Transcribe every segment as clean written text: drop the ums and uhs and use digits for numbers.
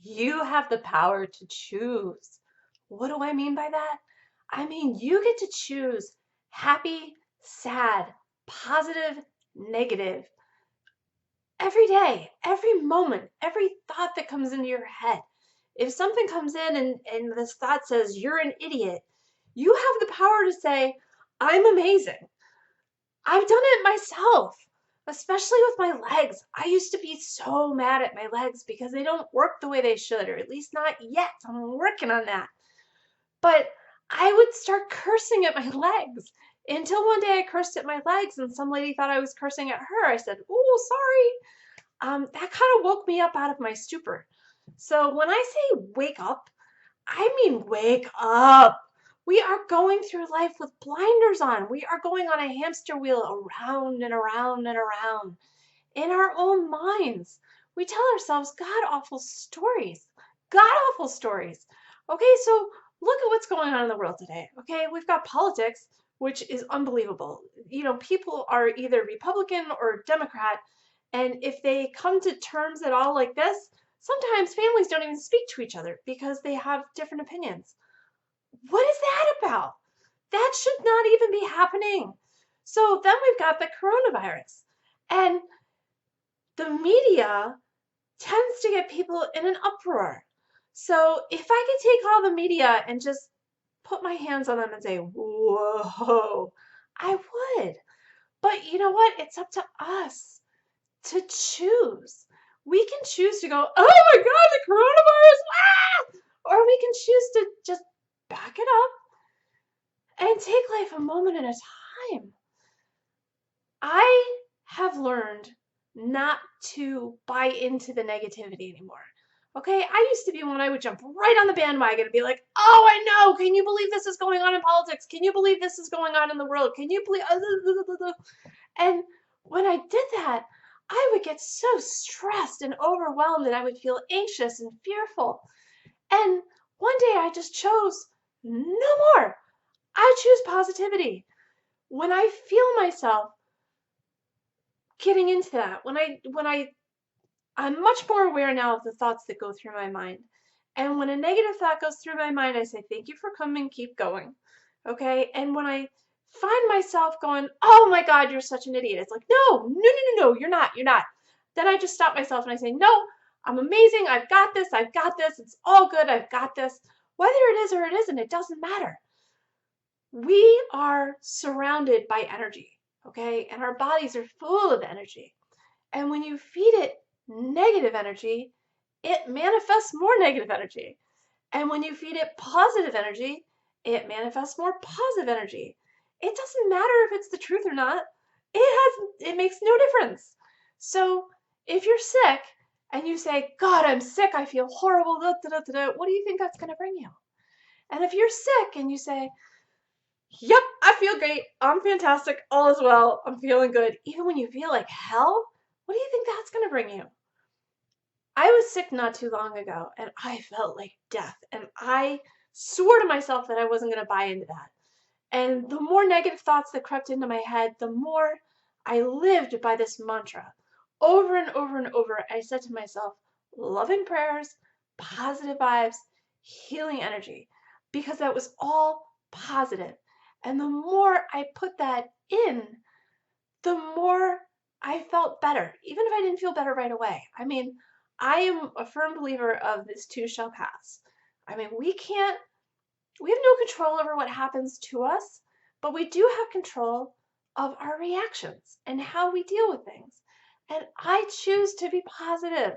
You have the power to choose. What do I mean by that? I mean, you get to choose happy, sad, positive, negative, every day, every moment, every thought that comes into your head. If something comes in and this thought says, you're an idiot, you have the power to say, I'm amazing. I've done it myself, especially with my legs. I used to be so mad at my legs because they don't work the way they should, or at least not yet. I'm working on that. But I would start cursing at my legs until one day I cursed at my legs and some lady thought I was cursing at her. I said, oh, sorry. That kind of woke me up out of my stupor. So when I say wake up, I mean wake up. We are going through life with blinders on. We are going on a hamster wheel around and around and around in our own minds. We tell ourselves god-awful stories. God-awful stories. Okay, so look at what's going on in the world today. Okay, we've got politics, which is unbelievable. You know, people are either Republican or Democrat, and if they come to terms at all like this, sometimes families don't even speak to each other because they have different opinions. What is that about? That should not even be happening. So then we've got the coronavirus. And the media tends to get people in an uproar. So if I could take all the media and just put my hands on them and say, whoa, I would. But you know what? It's up to us to choose. We can choose to go, oh my God, the coronavirus, ah! Or we can choose to just back it up and take life a moment at a time. I have learned not to buy into the negativity anymore. Okay, I used to be one I would jump right on the bandwagon and be like, oh, I know, can you believe this is going on in politics? Can you believe this is going on in the world? Can you believe, and when I did that, I would get so stressed and overwhelmed and I would feel anxious and fearful. And one day I just chose no more. I choose positivity. When I feel myself getting into that, I'm much more aware now of the thoughts that go through my mind. And when a negative thought goes through my mind, I say, thank you for coming, keep going. Okay? And when I find myself going, oh my God, you're such an idiot, it's like, no, you're not. Then I just stop myself and I say, no, I'm amazing, I've got this, it's all good, I've got this. Whether it is or it isn't, it doesn't matter. We are surrounded by energy, okay? And our bodies are full of energy. And when you feed it negative energy, it manifests more negative energy. And when you feed it positive energy, it manifests more positive energy. It doesn't matter if it's the truth or not. It makes no difference. So if you're sick and you say, God, I'm sick, I feel horrible, what do you think that's going to bring you? And if you're sick and you say, yep, I feel great, I'm fantastic, all is well, I'm feeling good, even when you feel like hell, what do you think that's going to bring you? I was sick not too long ago and I felt like death, and I swore to myself that I wasn't going to buy into that. And the more negative thoughts that crept into my head, the more I lived by this mantra. Over and over and over, I said to myself, loving prayers, positive vibes, healing energy, because that was all positive. And the more I put that in, the more I felt better, even if I didn't feel better right away. I mean, I am a firm believer of this too shall pass. I mean, we have no control over what happens to us, but we do have control of our reactions and how we deal with things. And I choose to be positive.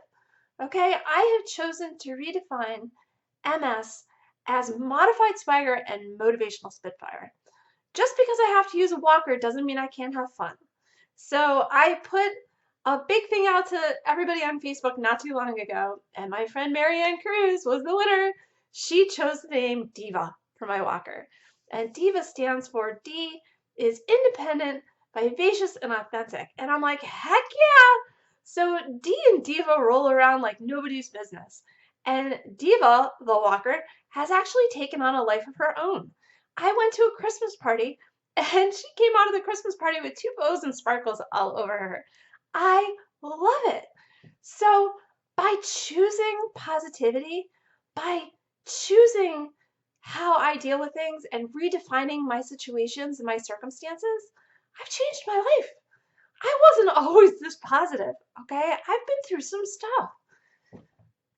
Okay, I have chosen to redefine MS as modified swagger and motivational spitfire. Just because I have to use a walker doesn't mean I can't have fun. So I put a big thing out to everybody on Facebook not too long ago, and my friend Marianne Cruz was the winner. She chose the name Diva for my walker. And Diva stands for D is independent, vivacious, and authentic. And I'm like, heck yeah! So D and Diva roll around like nobody's business. And Diva, the walker, has actually taken on a life of her own. I went to a Christmas party and she came out of the Christmas party with 2 bows and sparkles all over her. I love it. So by choosing positivity, by choosing how I deal with things and redefining my situations and my circumstances, I've changed my life. I wasn't always this positive, okay? I've been through some stuff.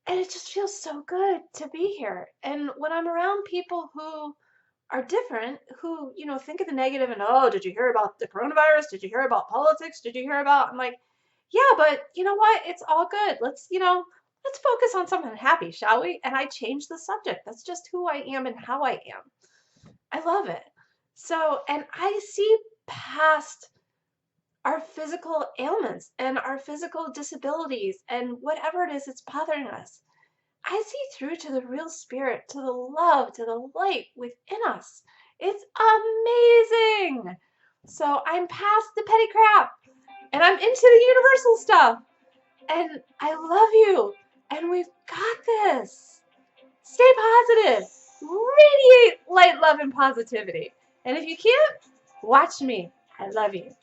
And it just feels so good to be here. And when I'm around people who are different, who, think of the negative and, oh, did you hear about the coronavirus? Did you hear about politics? Did you hear about, I'm like, yeah, but you know what? It's all good. Let's focus on something happy, shall we? And I change the subject. That's just who I am and how I am. I love it. So, and I see past our physical ailments and our physical disabilities and whatever it is that's bothering us. I see through to the real spirit, to the love, to the light within us. It's amazing. So I'm past the petty crap and I'm into the universal stuff. And I love you. And we've got this. Stay positive. Radiate light, love, and positivity. And if you can't, watch me. I love you.